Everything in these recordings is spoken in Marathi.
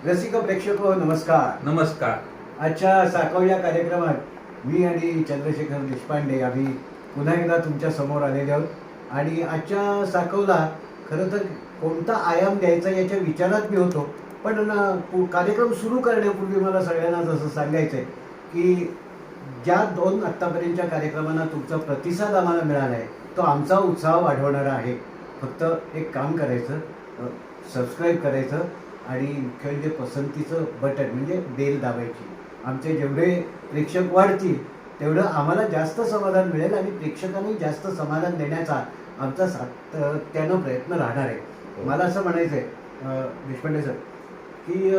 रसिक प्रेक्षक हो, नमस्कार. नमस्कार. आजच्या साकव या कार्यक्रमात मी आणि चंद्रशेखर देशपांडे आम्ही पुन्हा एकदा तुमच्या समोर आलेले आहोत आणि आजच्या साकवला खरं तर कोणता आयाम द्यायचा याच्या विचारात मी होतो. पण कार्यक्रम सुरू करण्यापूर्वी मला सगळ्यांना जसं सांगायचं आहे की ज्या 2 आत्तापर्यंतच्या कार्यक्रमांना तुमचा प्रतिसाद आम्हाला मिळाला आहे तो आमचा उत्साह वाढवणारा आहे. फक्त एक काम करायचं, सबस्क्राईब करायचं आणि मुख्य म्हणजे पसंतीचं बटन म्हणजे बेल दाबायची. आमचे जेवढे प्रेक्षक वाढतील तेवढं आम्हाला जास्त समाधान मिळेल आणि प्रेक्षकांनी जास्त समाधान देण्याचा आमचा सातत्यानं प्रयत्न राहणार आहे. मला असं म्हणायचं आहे देशपांडे सर की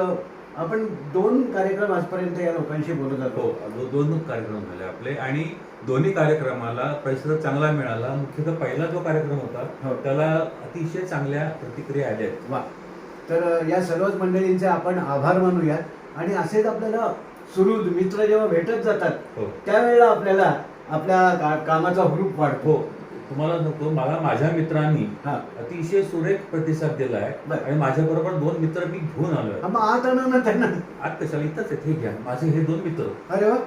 आपण 2 कार्यक्रम आजपर्यंत या लोकांशी बोलत हो, आहोत. 2 कार्यक्रम झाले आपले आणि दोन्ही कार्यक्रमाला प्रतिसाद चांगला मिळाला. मुख्यतः पहिला जो कार्यक्रम हो. होता त्याला अतिशय चांगल्या प्रतिक्रिया आल्या आहेत. वा. तर या सर्वच मंडळींचे आपण आभार मानूयात आणि असेच आपल्याला सुहृद मित्र जेव्हा भेटत जातात हो त्यावेळेला आपल्याला आपल्या कामाचा हुरूप वाढतो. हो, तुम्हाला नको, मला माझ्या मित्रांनी हा. अतिशय सुरेख प्रतिसाद दिला आहे बरं. आणि माझ्याबरोबर 2 मित्र मी घेऊन आलोय. मग आत आणा ना त्यांना. आज कशाला इथंच आहेत, हे घ्या. माझे हे 2 मित्र. अरे वा.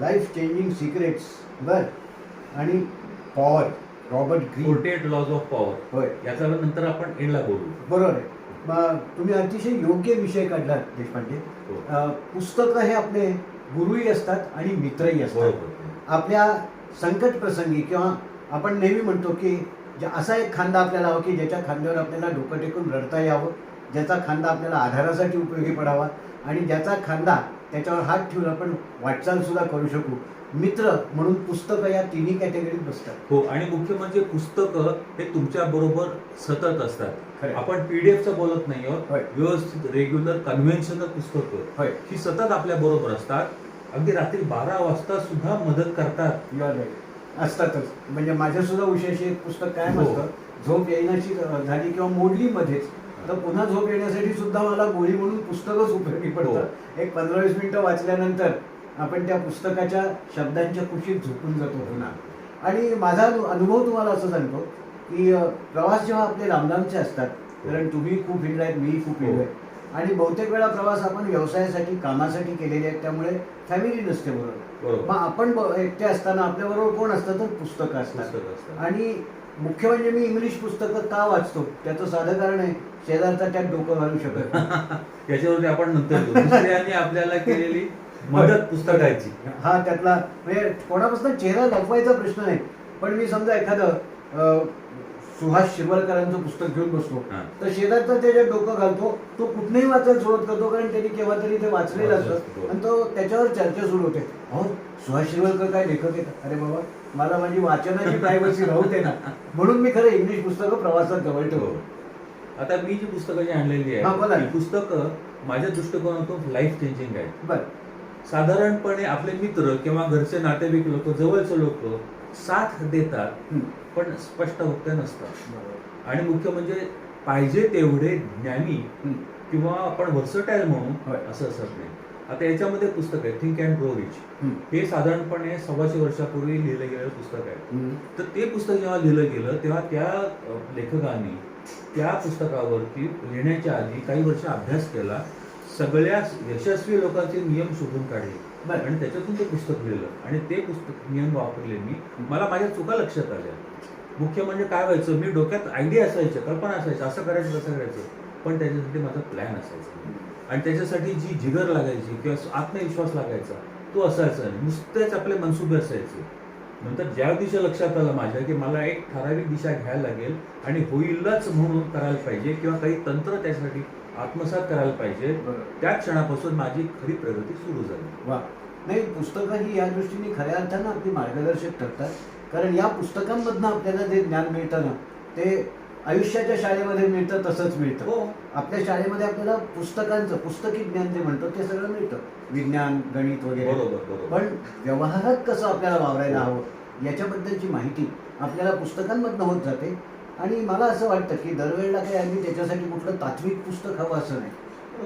Life changing secrets. बर. आणि power Robert Greene. 48 laws of power. होय, याचा नंतर आपण एंडला बोलू. बरोबर आहे. मग तुम्ही अतिशय योग्य विषय काढलात देशपांडे. हो. पुस्तकं हे आपले गुरुही असतात आणि मित्रही असतात. बरोबर. आपल्या संकट प्रसंगी किंवा आपण नेहमी म्हणतो की असा एक खांदा आपल्याला हवा की ज्याच्या खांद्यावर आपल्याला डोकं टेकून रडता यावं, ज्याचा खांदा आपल्याला आधारासाठी उपयोगी पडावा आणि ज्याचा खांदा त्याच्यावर हात ठेवून आपण वाटचाल सुद्धा करू शकू. मित्र म्हणून पुस्तकं या तिन्ही कॅटेगरीत बसतात. हो, आणि मुख्य म्हणजे पुस्तकं हे तुमच्या बरोबर सतत असतात. खरं. आपण पीडीएफचं बोलत नाही होय. आहोत. व्यवस्थित रेग्युलर कन्व्हेन्शनल पुस्तकं होय. ही सतत आपल्या बरोबर असतात. अगदी रात्री 12 वाजता सुद्धा मदत करतात. असतातच. म्हणजे माझ्या सुद्धा उशाशी एक पुस्तक कायम हो. असतं. झोप येण्याची झाली किंवा मोडली मध्येच तर पुन्हा झोप येण्यासाठी सुद्धा मला गोळी म्हणून पुस्तकच उपयोगी पडतं. एक 15-20 मिनिटं वाचल्यानंतर आपण त्या पुस्तकाच्या शब्दांच्या कुशीत झोपून जातो पुन्हा. आणि माझा अनुभव तुम्हाला असं सांगतो की प्रवास जेव्हा आपले लांबचे असतात, कारण तुम्ही खूप फिरलायत, मी खूप फिरलोय आणि बहुतेक वेळा प्रवास आपण व्यवसायासाठी कामासाठी केलेले आहेत, त्यामुळे फॅमिली नसते बरोबर. मग आपण एकटे असताना आपल्याबरोबर कोण असतं तर पुस्तकं असतात. आणि मुख्य म्हणजे मी इंग्लिश पुस्तकं का वाचतो त्याचं साधं कारण आहे, शेजारचा त्यात डोकं घालू शकत नाही. याच्यावरती आपण नंतर बोलू. दुसऱ्यांनी आपल्याला केलेली मदत पुस्तकाची. हा त्यातला म्हणजे कोणापासून चेहरा लपवायचा प्रश्न नाही. पण मी समजा एखादं सुहास शिरवळकरांचं पुस्तक घेऊन बसलो तर शेजारचा त्याच्यात डोकं घालतो, तो कुठनंही वाचायला सुरुवात करतो कारण त्यांनी केव्हा तरी ते वाचलेलं असतं आणि तो त्याच्यावर चर्चा सुरू होते. हो, सुहास शिरवळकर काय लेखक आहेत? अरे बाबा, मला माझी वाचनाची प्रायव्हसी राहू दे ना. म्हणून मी खरं इंग्लिश पुस्तकं प्रवासात जवळ ठेवतो. आता मी जी पुस्तकं जी आणलेली हा, बोला आहे ना. ती पुस्तकं माझ्या दृष्टिकोनातून लाईफ चेंजिंग आहे. बरं. साधारणपणे आपले मित्र किंवा घरचे नातेवाईक लोक, जवळचे लोक साथ देतात पण स्पष्ट वक्ते नसतात. आणि मुख्य म्हणजे पाहिजे तेवढे ज्ञानी किंवा आपण व्हर्सटाईल म्हणू असं असत नाही. आता याच्यामध्ये पुस्तक आहे थिंक अँड ग्रो रिच. हे साधारणपणे 125 वर्षापूर्वी लिहिलं गेलेलं पुस्तक आहे. तर ते पुस्तक जेव्हा लिहिलं गेलं तेव्हा त्या लेखकांनी त्या पुस्तकावरती लिहिण्याच्या आधी काही वर्ष अभ्यास केला, सगळ्या यशस्वी लोकांचे नियम शोधून काढले आणि त्याच्यातून ते पुस्तक लिहिलं आणि ते पुस्तक नियम वापरले मी. मला माझ्या चुका लक्षात आल्या. मुख्य म्हणजे काय व्हायचं, मी डोक्यात आयडिया असायच्या, कल्पना असायच्या, असं करायचं तसं करायचं, पण त्याच्यासाठी माझा प्लॅन असायचा आणि त्याच्यासाठी जी जिगर लागायची किंवा आत्मविश्वास लागायचा तो असायचा नाही. नुसतेच आपले मनसुबे असायचे. नंतर ज्या दिशा लक्षात आलं माझ्या की मला एक ठराविक दिशा घ्यायला लागेल आणि होईलच म्हणून करायला पाहिजे किंवा काही तंत्र त्यासाठी आत्मसात करायला पाहिजे, त्या क्षणापासून माझी खरी प्रगती सुरू झाली. वा. नाही, पुस्तकं ही या दृष्टीने खऱ्या अर्थानं आपली मार्गदर्शक ठरतात. कारण या पुस्तकांमधनं आपल्याला जे ज्ञान मिळतं ना ते आयुष्याच्या शाळेमध्ये मिळतं तसंच मिळतं. हो. आपल्या शाळेमध्ये आपल्याला पुस्तकी ज्ञान जे म्हणतो ते सगळं मिळतं, विज्ञान, गणित वगैरे. बरोबर. पण व्यवहारात कसं आपल्याला वावरायला हवं याच्याबद्दलची माहिती आपल्याला पुस्तकांमधनं होत जाते. आणि मला असं वाटतं की दरवेळेला काही आम्ही त्याच्यासाठी कुठलं तात्विक पुस्तक हवं असं नाही.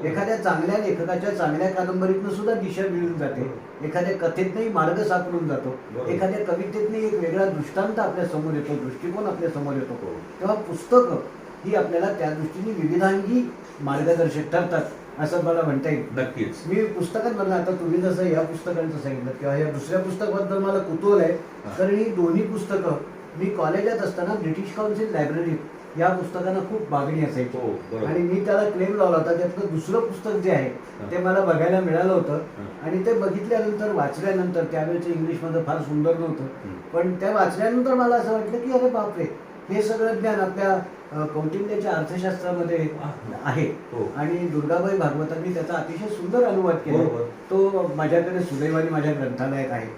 एखाद्या चांगल्या लेखकाच्या चांगल्या कादंबरीतनं सुद्धा दिशा मिळून जाते, एखाद्या कथेतनंही मार्ग सापडून जातो, एखाद्या कवितेतनंही एक वेगळा दृष्टांत आपल्या समोर येतो, दृष्टिकोन आपल्या समोर येतो. तेव्हा पुस्तकं ही आपल्याला त्या दृष्टीने विविधांगी मार्गदर्शक ठरतात असं मला म्हणता येईल. नक्कीच. मी पुस्तकांमधलं आता तुम्ही जसं या पुस्तकांचं सांगितलं किंवा या दुसऱ्या पुस्तकाबद्दल मला कुतूहल आहे, कारण ही दोन्ही पुस्तकं मी कॉलेजात असताना ब्रिटिश काउन्सिल लायब्ररीत या पुस्तकांना खूप मागणी असायची हो, बरोबर. आणि मी त्याला क्लेम लावला होता. त्यातलं दुसरं पुस्तक जे आहे ते मला बघायला मिळालं होतं आणि ते बघितल्यानंतर वाचल्यानंतर, त्यावेळेचं इंग्लिशमध्ये फार सुंदर नव्हतं, पण त्या वाचल्यानंतर मला असं वाटलं की अरे बापरे, हे सगळं ज्ञान आपल्या कौटिल्याच्या अर्थशास्त्रामध्ये आहे. हो. आणि दुर्गाबाई भागवतांनी त्याचा अतिशय सुंदर अनुवाद केला. बरोबर. तो माझ्याकडे सुदैवाने माझ्या ग्रंथालयात आहे.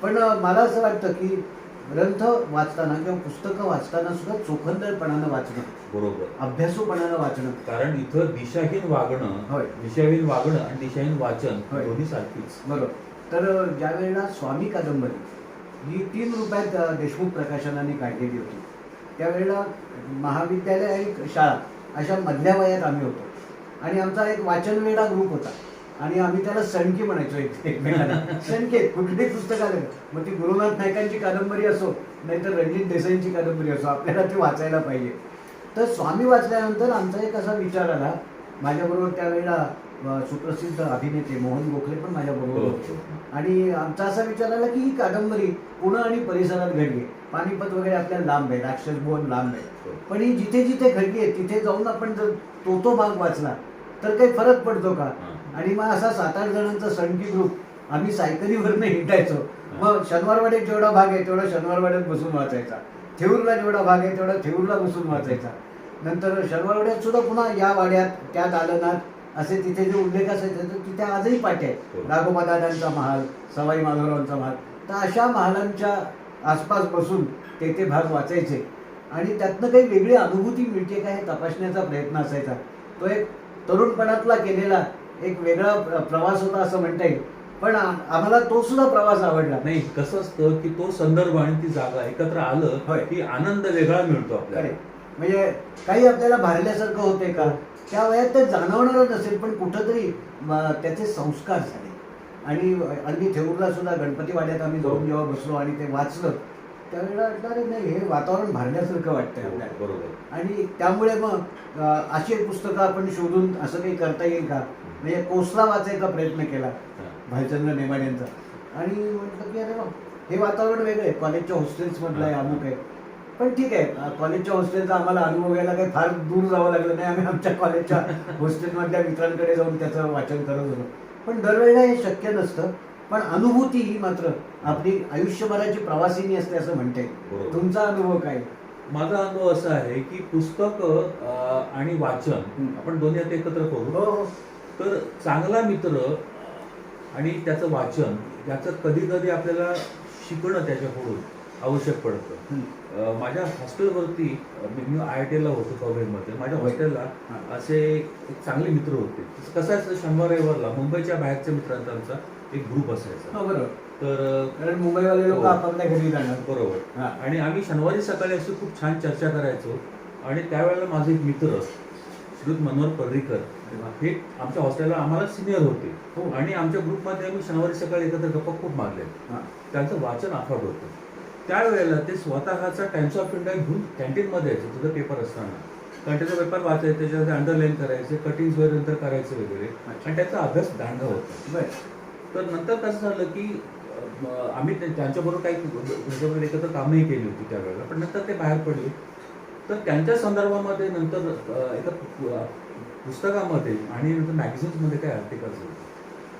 पण मला असं वाटतं की ग्रंथ वाचताना किंवा पुस्तकं वाचताना सुद्धा चोखंदळपणानं वाचणं, बरोबर. अभ्यासूपणानं वाचणं. कारण इथं दिशाहीन वागणं, होय. दिशाहीन वागणं आणि दिशाहीन वाचन होय. दोन्ही सारखीच. बरोबर. तर ज्या वेळेला स्वामी कादंबरी ही 3 रुपयात देशमुख प्रकाशनाने काढलेली होती, त्यावेळेला महाविद्यालय आणि शाळा अशा मधल्या वयात आम्ही होतो आणि आमचा एक वाचनवेडा ग्रुप होता आणि आम्ही त्याला सणकी म्हणायचो एकमेकांना. सणके कुठली पुस्तक आलं, मग ती गुरुनाथ नायकांची कादंबरी असो नाहीतर रणजित देसाईंची कादंबरी असो, आपल्याला ती वाचायला पाहिजे. तर स्वामी वाचल्यानंतर आमचा एक असा विचार आला, माझ्याबरोबर त्यावेळेला सुप्रसिद्ध अभिनेते मोहन गोखले पण माझ्याबरोबर होते आणि आमचा असा विचार आला की ही कादंबरी पुणे आणि परिसरात घडली. पानिपत वगैरे आपल्याला लांब आहे, राक्षसभुवन लांब आहे, पण ही जिथे जिथे घडली आहे तिथे जाऊन आपण जर तो भाग वाचला तर काही फरक पडतो का? आणि मग असा 7-8 जणांचा सणकी ग्रुप आम्ही सायकलीवरनं हिंडायचो. मग शनिवारवाड्यात जेवढा भाग आहे तेवढा शनिवारवाड्यात बसून वाचायचा, थेऊरला जेवढा भाग आहे तेवढा थेऊरला बसून वाचायचा. नंतर शनिवारवाड्यात सुद्धा पुन्हा या वाड्यात त्या दालनात असे तिथे जे उल्लेख असायचे तर तिथे आजही पाट्या आहेत. राघोबादादांचा महाल, सवाई माधवरावांचा महाल, तर अशा महालांच्या आसपास बसून ते भाग वाचायचे आणि त्यातनं काही वेगळी अनुभूती मिळते का हे तपासण्याचा प्रयत्न असायचा. तो एक तरुणपणातला केलेला एक वेगळा प्रवास होता असं म्हणता येईल. पण आम्हाला तो सुद्धा प्रवास आवडला. नाही, कसं असतं की तो संदर्भ आणि ती जागा एकत्र आलं की आनंद वेगळा मिळतो आपल्याला. म्हणजे काही आपल्याला भारल्यासारखं होते का त्या वयात ते जाणवणारच नसेल, पण कुठंतरी त्याचे संस्कार झाले. आणि अगदी थेऊरला सुद्धा गणपती वाड्यात आम्ही जाऊन जेव्हा बसलो आणि ते वाचलं त्यावेळेला वाटलं अरे नाही, हे वातावरण भारण्यासारखं वाटतंय आपल्याला. बरोबर. आणि त्यामुळे मग अशी पुस्तकं आपण शोधून असं काही करता येईल का, म्हणजे कोसला वाचायचा प्रयत्न केला भालचंद्र नेमाड यांचा आणि म्हटलं की अरे वा, हे वातावरण वेगळं आहे, कॉलेजच्या हॉस्टेल्समधलं आहे, अमुक आहे. पण ठीक आहे, कॉलेजच्या हॉस्टेलचा आम्हाला अनुभव घ्यायला काही फार दूर जावं लागलं नाही. आम्ही आमच्या कॉलेजच्या हॉस्टेलमधल्या मित्रांकडे जाऊन त्याचं वाचन करत होतो. पण दरवेळेला हे शक्य नसतं, पण अनुभूती ही मात्र आपली आयुष्यभराची प्रवासिनी असते असं म्हणते. तुमचा अनुभव काय? माझा अनुभव असा आहे की पुस्तक आणि वाचन आपण दोन्ही आता एकत्र करू. हो. तर चांगला मित्र आणि त्याचं वाचन याचं कधी कधी आपल्याला शिकणं त्याच्याकडून आवश्यक पडतं. माझ्या हॉस्टेलवरती मी IIT ला होतो कॉलेजमध्ये. माझ्या हॉस्टेलला असे एक चांगले मित्र होते. कसं असतं, शनिवार रविवारला मुंबईच्या बाहेरच्या मित्रांचा एक ग्रुप असायचा. बरोबर. तर कारण मुंबईवाले लोक आपापल्या घरी जाणार. बरोबर. आणि आम्ही शनिवारी सकाळी अशी खूप छान चर्चा करायचो. आणि त्यावेळेला माझे एक मित्र श्रीयुत मनोहर पर्रीकर हे आमच्या हॉस्टेलला आम्हाला सिनियर होते आणि आमच्या ग्रुपमध्ये आम्ही शनिवारी सकाळी एकत्र गप्पा खूप मारले. त्यांचं वाचन अफाट होतं. त्यावेळेला ते स्वतःचा टाइम्स ऑफ इंडिया घेऊन कॅन्टीनमध्ये यायचे तुझं पेपर असताना. कारण त्याचा पेपर वाचायचे, त्याच्यामध्ये अंडरलाईन करायचे, कटिंग्स वगैरे नंतर करायचे वगैरे, आणि त्याचा अभ्यास दांडगा होता. तर नंतर कसं झालं की आम्ही त्यांच्याबरोबर काही त्याच्याबरोबर एकत्र कामही केली होती त्यावेळेला. पण नंतर ते बाहेर पडले. तर त्यांच्या संदर्भामध्ये नंतर एका पुस्तकामध्ये आणि नंतर मॅगझिन्समध्ये काही आर्टिकल्स होते.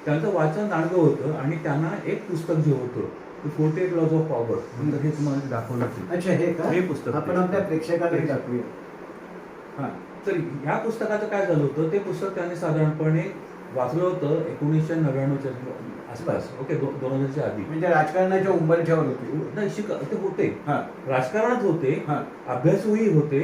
त्यांचं वाचन दांडगं होतं आणि त्यांना एक पुस्तक जे होतं 48 लॉज ऑफ पॉवर, नंतर हे तुम्हाला दाखवलं. अच्छा, हे का? हे पुस्तक आपण आपल्या प्रेक्षकांना दाखवूया. तर ह्या पुस्तकाचं काय झालं होतं, ते पुस्तक त्यांनी साधारणपणे वाचलं होतं 1999च्या आसपास. ओके, 2000च्या आधी. म्हणजे राजकारणाच्या उंबरठ्यावर होते. नाही, ते होते, राजकारणात होते, अभ्यासूही होते,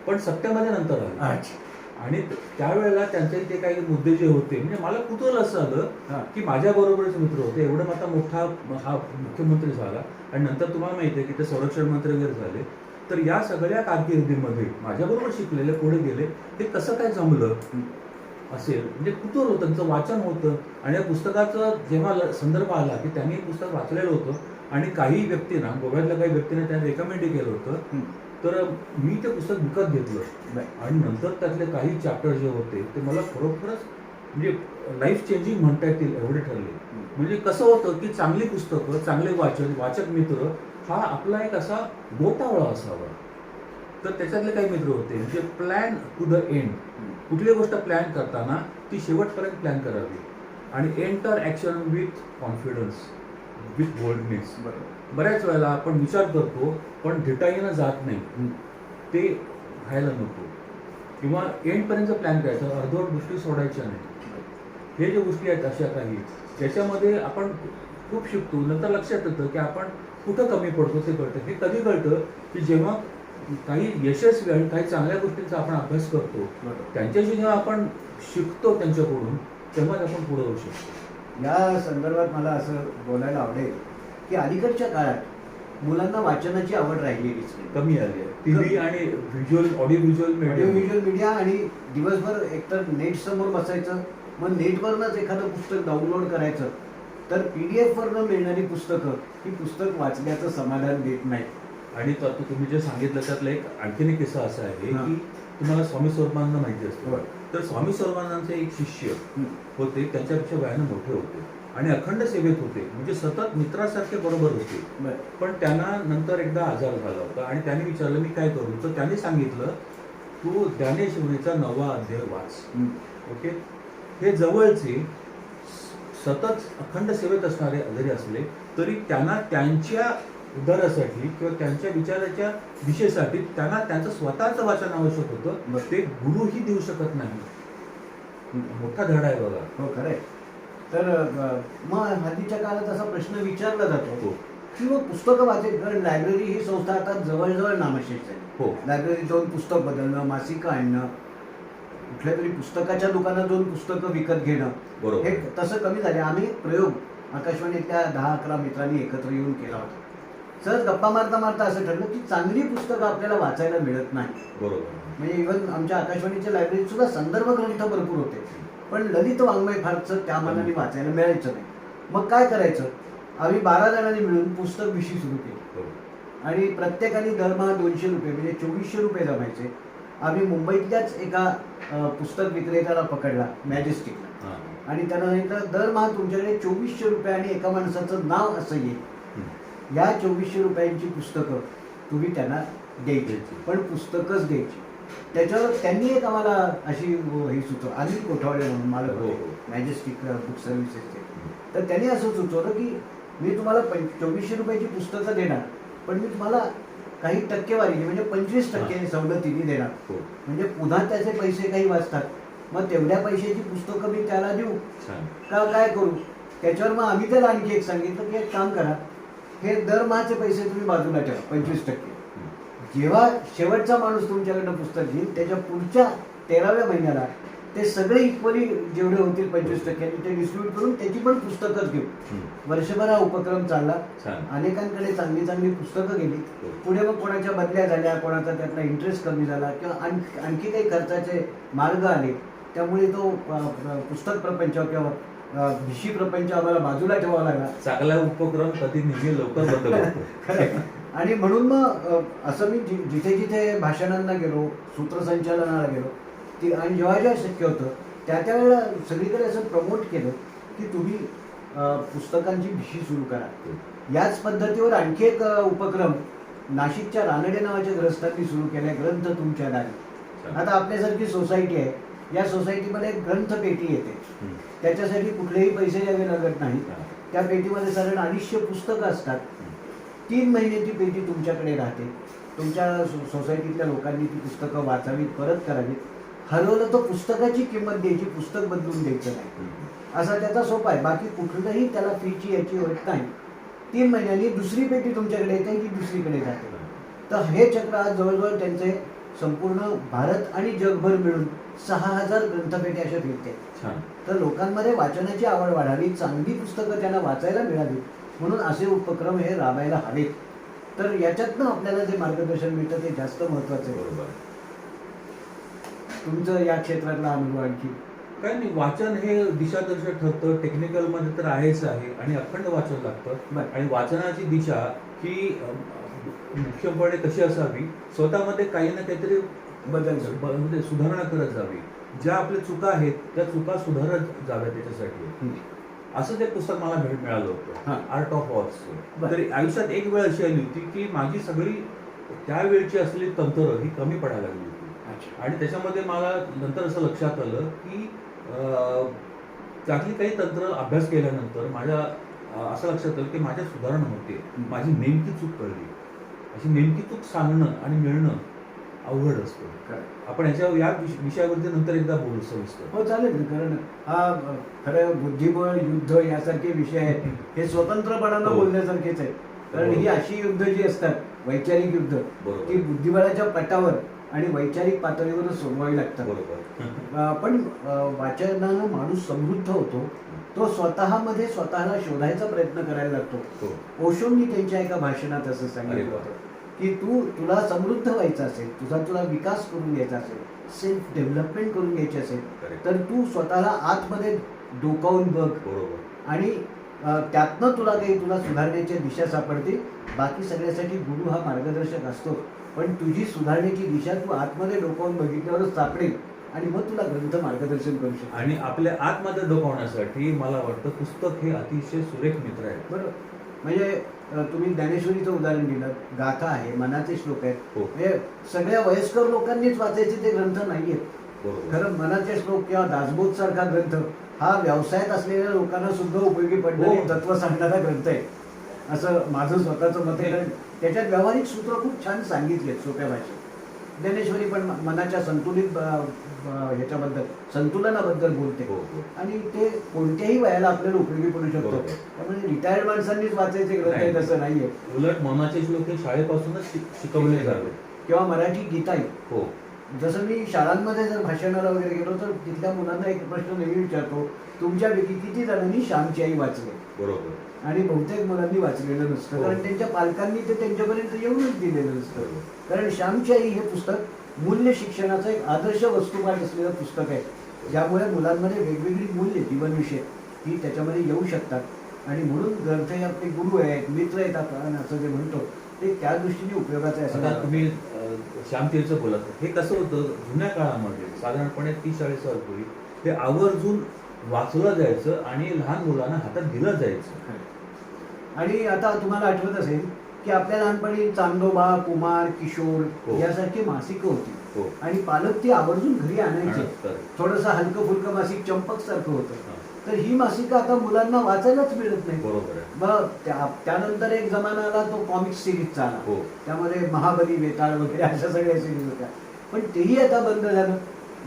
पण सत्तेमध्ये नंतर आले. आणि त्यावेळेला त्यांचे ते काही मुद्दे जे होते, म्हणजे मला कुतूहल असं आलं की माझ्या बरोबरच मित्र होते. एवढा आता मोठा हा मुख्यमंत्री झाला आणि नंतर तुम्हाला माहिती आहे की ते संरक्षण मंत्री वगैरे झाले. तर या सगळ्या कारकिर्दीमध्ये माझ्याबरोबर शिकलेले पुढे गेले, ते कसं काय जमलं असेल, म्हणजे कुतूहल होतं, त्यांचं वाचन होतं. आणि या पुस्तकाचं जेव्हा संदर्भ आला की त्यांनी हे पुस्तक वाचलेलं होतं आणि काही व्यक्तींना, गोव्यातल्या काही व्यक्तींना त्यांनी रेकमेंड केलं होतं तर मी ते पुस्तक विकत घेतलं बरं. आणि नंतर त्यातले काही चॅप्टर जे होते ते मला खरोखरच म्हणजे लाईफ चेंजिंग म्हणता येतील एवढे ठरले. म्हणजे कसं होतं की चांगली पुस्तकं, चांगले वाचक मित्र हा आपला एक असा गोतावळा असावा. तर त्याच्यातले काही मित्र होते म्हणजे प्लॅन टू द एंड. कुठली गोष्ट प्लॅन करताना ती शेवटपर्यंत प्लॅन करावी आणि enter action with confidence, with boldness. बऱ्याच वेळेला आपण विचार करतो पण धिटाईनं जात नाही, ते व्हायला नको. किंवा एंडपर्यंत प्लॅन करायचा, अर्धवट गोष्टी सोडायच्या नाही. हे जे गोष्टी आहेत अशा काही त्याच्यामध्ये आपण खूप शिकतो. नंतर लक्षात येतं की आपण कुठं कमी पडतो ते कळतं. हे कधी कळतं की जेव्हा काही यशस्वी आणि काही चांगल्या गोष्टींचा आपण अभ्यास करतो, त्यांच्याशी जेव्हा आपण शिकतो त्यांच्याकडून, तेव्हाच आपण पुढे जाऊ शकतो. या संदर्भात मला असं बोलायला आवडेल की अलीकडच्या काळात मुलांना वाचनाची आवड राहिलेलीच नाही. कमी आली आहे. टीव्ही आणि ऑडिओ व्हिज्युअल मीडिया आणि दिवसभर एकतर नेट समोर बसायचं, मग नेटवरनंच एखादं पुस्तक डाउनलोड करायचं. तर PDF वरनं मिळणारी पुस्तकं ही पुस्तक वाचण्याचं समाधान देत नाही. आणि तो आता तुम्ही जे सांगितलं त्यातला एक आणखीन एक किस्सा असा आहे की तुम्हाला स्वामी स्वरूपानंद माहिती असतो. तर स्वामी स्वरूपानंदांचे एक शिष्य होते, त्यांच्यापेक्षा वयानं मोठे होते आणि अखंड सेवेत होते, म्हणजे सतत मित्रासारखे बरोबर होते. पण त्यांना नंतर एकदा आजार झाला होता आणि त्याने विचारलं मी काय करू. तर त्याने सांगितलं तू ज्ञानेश्वरीचा 9वा अध्याय वाच. ओके. हे जवळचे सतत अखंड सेवेत असणारे जरी असले तरी त्यांना त्यांच्या उद्धारासाठी किंवा त्यांच्या विचाराच्या दिशेसाठी त्यांना त्यांचं स्वतःचं वाचन आवश्यक होतं. ते गुरुही देऊ शकत नाही. मोठा धडा आहे बघा. हो, खरंय. तर मग हल्लीच्या काळात असा प्रश्न विचारला जातो की मग पुस्तकं वाचायची, कारण लायब्ररी ही संस्था आता जवळजवळ नामशेष आहे. लायब्ररीत जाऊन पुस्तक बदलणं, मासिकं आणणं, कुठल्या तरी पुस्तकाच्या दुकानात जाऊन पुस्तकं विकत घेणं, हे तसं कमी झाले. आम्ही एक प्रयोग आकाशवाणीतल्या 10-11 मित्रांनी एकत्र येऊन केला होता. सहज गप्पा मारता मारता असं ठरलं की चांगली पुस्तकं आपल्याला वाचायला मिळत नाही. बरोबर. म्हणजे इव्हन आमच्या आकाशवाणीच्या लायब्ररीत सुद्धा संदर्भ ग्रंथ भरपूर होते, पण ललित वाङ्मय फारसं त्या मनाने वाचायला मिळायचं नाही. मग काय करायचं, आम्ही 12 जणांनी मिळून पुस्तक विशी सुरू केली आणि प्रत्येकाने दरमहा 200 रुपये म्हणजे 2400 रुपये जमायचे. आम्ही मुंबईतल्याच एका पुस्तक विक्रेत्याला पकडला, मॅजेस्टिकला, आणि त्याला सांगितलं दरमहा तुमच्याकडे 2400 रुपये आणि एका माणसाचं नाव असं येईल. या 2400 रुपयांची पुस्तकं तुम्ही त्यांना द्यायची, पण पुस्तकच द्यायची. त्याच्यावर त्यांनी एक आम्हाला अशी ही सुचव, अनिल कोठावळे म्हणून मालक होते मॅजेस्टिक बुक सर्व्हिसेसचे. तर त्यांनी असं सुचवलं की मी तुम्हाला 2400 रुपयाची पुस्तकं देणार, पण मी तुम्हाला काही टक्केवारीने म्हणजे 25% सवलतीने देणार. म्हणजे पुन्हा त्याचे पैसे काही वाचतात, मग तेवढ्या पैशाची पुस्तकं मी त्याला देऊ का काय करू. त्याच्यावर मग आम्ही त्याला आणखी एक सांगितलं की एक काम करा, हे दरमहाचे पैसे तुम्ही बाजूला ठेवा 25%. जेव्हा शेवटचा माणूस तुमच्याकडनं पुस्तक घेईल त्याच्या पुढच्या 13व्या महिन्याला ते सगळे इक्वली जेवढे होतील 25% ते डिस्ट्रीब्यूट करून त्याची पण पुस्तकच घेऊ. वर्षभर हा उपक्रम चालला. अनेकांकडे चांगली चांगली पुस्तकं गेली. पुढे मग कोणाच्या बदल्या झाल्या, कोणाचा त्यातला इंटरेस्ट कमी झाला किंवा आणखी काही खर्चाचे मार्ग आले, त्यामुळे तो पुस्तक प्रपंच किंवा भिशी प्रपंच आम्हाला बाजूला ठेवावा लागला. चांगला उपक्रम कधी नेहमी लवकर बंद होतो. आणि म्हणून मग असं मी जिथे जिथे भाषणांना गेलो, सूत्रसंचालनाला गेलो, आणि जेव्हा जेव्हा शक्य होतं त्यावेळेला सगळीकडे असं प्रमोट केलं की तुम्ही पुस्तकांची भिशी सुरू करा. याच पद्धतीवर आणखी एक उपक्रम नाशिकच्या रानडे नावाच्या ग्रस्तांनी सुरू केलाय, ग्रंथ तुमच्या दारी. आता आपल्यासारखी सोसायटी आहे, या सोसायटीमध्ये एक ग्रंथपेटी येते, त्याच्यासाठी कुठलेही पैसे द्यावे लागत नाही. त्या पेटीमध्ये साधारण 250 पुस्तकं असतात. 3 महिने ती पेटी तुमच्याकडे राहते. तुमच्या सोसायटीतल्या लोकांनी ती पुस्तकं वाचावीत, परत करावीत. हरवलं तर पुस्तकाची किंमत द्यायची, पुस्तक बदलून द्यायचं नाही. असा त्याचा सोपा आहे. बाकी कुठलंही त्याला फीची याची होत नाही. 3 महिन्यांनी दुसरी पेटी तुमच्याकडे येते की दुसरीकडे जाते. तर हे चक्र आज जवळजवळ त्यांचे संपूर्ण भारत आणि जगभर मिळून 6000 ग्रंथपेट्या अशा फिरते. तर लोकांमध्ये वाचनाची आवड वाढावी, चांगली पुस्तकं त्यांना वाचायला मिळावी, म्हणून असे उपक्रम हे राबायला हवेत. तर याच्यातनं आपल्याला जे मार्गदर्शन मिळतं ते जास्त महत्वाचं आहे. बरोबर. तुमचं या क्षेत्रातला अनुभव आणखी काय नाही, वाचन हे दिशादर्शक ठरतं. टेक्निकल मध्ये तर आहेच आहे आणि अखंड वाचन लागतं. आणि वाचनाची दिशा ही मुख्यपणे कशी असावी, स्वतःमध्ये काही ना काहीतरी बदल म्हणजे सुधारणा करत जावी. ज्या आपल्या चुका आहेत त्या चुका सुधारत जाव्या त्याच्यासाठी. असं ते पुस्तक मला मिळालं होतं, आर्ट ऑफ वॉर्सचं. तर आयुष्यात एक वेळ अशी आली होती की माझी सगळी त्यावेळची असलेली तंत्र ही कमी पडायला लागली होती. आणि त्याच्यामध्ये मला नंतर असं लक्षात आलं की त्यातली काही तंत्र अभ्यास केल्यानंतर माझ्या असं लक्षात आलं की माझ्या सुधारणा होते, माझी नेमकी चूक कळली. अशी नेमकी चूक सांगणं आणि मिळणं अवघड असतं. आपण या विषयावरती नंतर एकदा बोलू सविस्तर. हो चालेल ना, कारण हा खरं बुद्धिबळ युद्ध यासारखे विषय आहेत हे स्वतंत्रपणानं बोलण्यासारखेच आहेत. कारण ही अशी युद्ध जी असतात वैचारिक युद्ध ती बुद्धिबळाच्या पटावर आणि वैचारिक पातळीवरच सोडवावी लागतात. पण वाचनानं माणूस समृद्ध होतो, तो स्वतःमध्ये स्वतःला शोधायचा प्रयत्न करायला लागतो. ओशोंनी त्यांच्या एका भाषणात असं सांगितलं होतं की तुला समृद्ध व्हायचं असेल, तुला विकास करून घ्यायचा असेल, सेल्फ डेव्हलपमेंट करून घ्यायची असेल, तर तू स्वतःला आतमध्ये डोकावून बघ आणि त्यातनं तुला सुधारण्याची दिशा सापडते. बाकी सगळ्यासाठी गुरु हा मार्गदर्शक असतो, पण तुझी सुधारण्याची दिशा तू आतमध्ये डोकावून बघितल्यावरच सापडेल आणि मग तुला ग्रंथ मार्गदर्शन करू शकतो. आणि आपल्या आतमध्ये डोकावण्यासाठी मला वाटतं पुस्तक हे अतिशय सुरेख मित्र आहे. बरोबर. म्हणजे तुम्ही ज्ञानेश्वरीचं उदाहरण दिलं, गाथा आहे, मनाचे श्लोक आहेत. म्हणजे सगळ्या वयस्कर लोकांनीच वाचायचे ते ग्रंथ नाहीयेत. खरं मनाचे श्लोक किंवा दासबोध सारखा ग्रंथ हा व्यवसायात असलेल्या लोकांना सुद्धा उपयोगी पडणारे तत्व सांगणारा ग्रंथ आहे, असं माझं स्वतःचं मत आहे. कारण त्याच्यात व्यावहारिक सूत्र खूप छान सांगितले सोप्या भाषेत. ज्ञानेश्वरी पण मनाच्या संतुलित ह्याच्याबद्दल संतुलनाबद्दल बोलते आणि ते कोणत्याही वयाला आपल्याला उपयोगी पडू शकतो. त्यामुळे रिटायर्ड माणसांनीच वाचायचे ग्रंथ आहे तसं नाहीये. उलट मनाचे श्लोक हे शाळेपासूनच शिकवले जावे. किंवा मराठी गीता आहे. जसं मी शाळांमध्ये जर भाषणाला वगैरे गेलो तर तिथल्या मुलांना एक प्रश्न नेहमी विचारतो, तुमच्यापैकी किती जणांनी श्यामची आई वाचले? बरोबर. आणि बहुतेक मुलांनी वाचलेलं नसतं, कारण त्यांच्या पालकांनी ते त्यांच्यापर्यंत येऊनच दिलेलं नसतं. कारण श्यामची आई हे पुस्तक मूल्य शिक्षणाचं एक आदर्श वस्तुपाठ असलेलं पुस्तक आहे, ज्यामुळे मुलांमध्ये वेगवेगळी मूल्य जीवनविषय ही त्याच्यामध्ये येऊ शकतात. आणि म्हणून ग्रंथ हे आपले गुरु आहेत, मित्र आहेत, आपण असं जे म्हणतो ते त्या दृष्टीने उपयोगाचं आहे. असं तुम्ही श्यामतीचं बोलत, हे कसं होतं जुन्या काळामध्ये साधारणपणे 30-40 वर्षापूर्वी हे आवर्जून वाचलं जायचं आणि लहान मुलांना हातात दिलं जायचं. आणि आता तुम्हाला आठवत असेल की आपल्या लहानपणी चांदोबा, कुमार, किशोर यासारखी मासिकं होती आणि पालक ती आवर्जून घरी आणायचे. थोडंसं हलकं फुलकं मासिक चंपक सारखं होतं. तर ही मासिकं आता मुलांना वाचायलाच मिळत नाही. मग त्यानंतर एक जमाना आला तो कॉमिक्स सिरीजचा आला, त्यामध्ये महाबली, वेताळ वगैरे अशा सगळ्या सिरीज होत्या, पण तेही आता बंद झालं.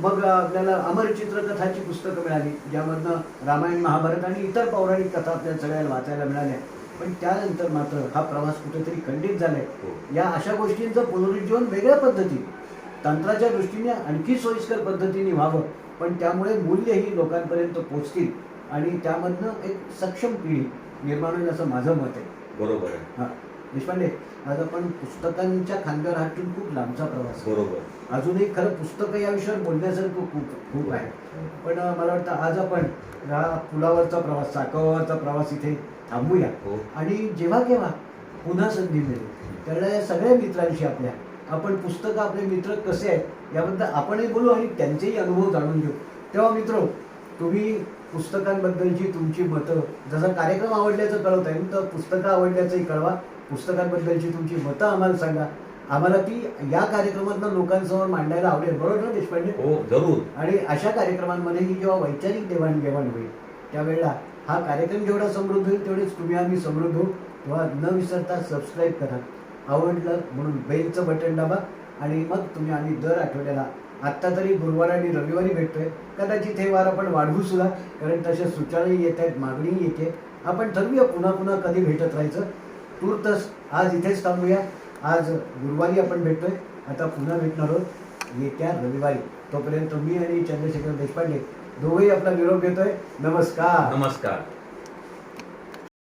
मग आपल्याला अमर चित्रकथाची पुस्तकं मिळाली, ज्यामधनं रामायण, महाभारत आणि इतर पौराणिक कथा आपल्याला सगळ्याला वाचायला मिळाल्या. पण त्यानंतर मात्र हा प्रवास कुठेतरी खंडित झालाय. या अशा गोष्टींचं पुनरुज्जीवन वेगळ्या पद्धती, तंत्राच्या दृष्टीने आणखी सोयीस्कर पद्धतीने व्हावं, पण त्यामुळे मूल्यही लोकांपर्यंत पोचतील आणि त्यामधनं एक सक्षम पिढी निर्माण होईल असं माझं मत आहे. बरोबर आहे. हा देशपांडे, आज आपण पुस्तकांच्या खांद्यावर हात ठेवून खूप लांबचा प्रवास. बरोबर. अजूनही खरं पुस्तकं या विषयावर बोलण्यासारखं खूप आहे. पण मला वाटतं आज आपण हा पुलावरचा प्रवास, चाकावरचा प्रवास इथे थांबूया आणि जेव्हा केव्हा पुन्हा संधी मिळेल त्यावेळेला या सगळ्या मित्रांशी आपण पुस्तकं, आपले मित्र कसे आहेत याबद्दल आपणही बोलू आणि त्यांचेही अनुभव जाणून घेऊ. तेव्हा मित्र, तुम्ही पुस्तकांबद्दलची तुमची मतं, जसा कार्यक्रम आवडल्याचं कळवत आहे तर पुस्तकं आवडल्याचंही कळवा. पुस्तकांबद्दलची तुमची मतं आम्हाला सांगा, आम्हाला ती या कार्यक्रमातनं लोकांसमोर मांडायला आवडेल. बरोबर ना देशपांडे? हो, जरूर. आणि अशा कार्यक्रमांमध्ये ही जेव्हा वैचारिक देवाणघेवाण होईल त्यावेळेला हा कार्यक्रम जेवढा समृद्ध होईल तेवढेच तुम्ही आम्ही समृद्ध होऊ. तेव्हा न विसरता सबस्क्राईब करा, आवडलं म्हणून बेलचं बटन दाबा आणि मग तुम्ही आम्ही दर आठवड्याला आत्ता तरी गुरुवार आणि रविवारी भेटतोय. कदाचित हे वार आपण वाढवू सुद्धा, कारण तशा सूचनाही येत आहेत, मागणीही येते. आपण ठरवूया पुन्हा पुन्हा कधी भेटत राहायचं. तूर्तच आज इथेच थांबूया. आज गुरुवारी आपण भेटतोय, आता पुन्हा भेटणार आहोत येत्या रविवारी. तोपर्यंत मी आणि चंद्रशेखर देशपांडे दोघेही आपला निरोप घेतोय. नमस्कार. नमस्कार.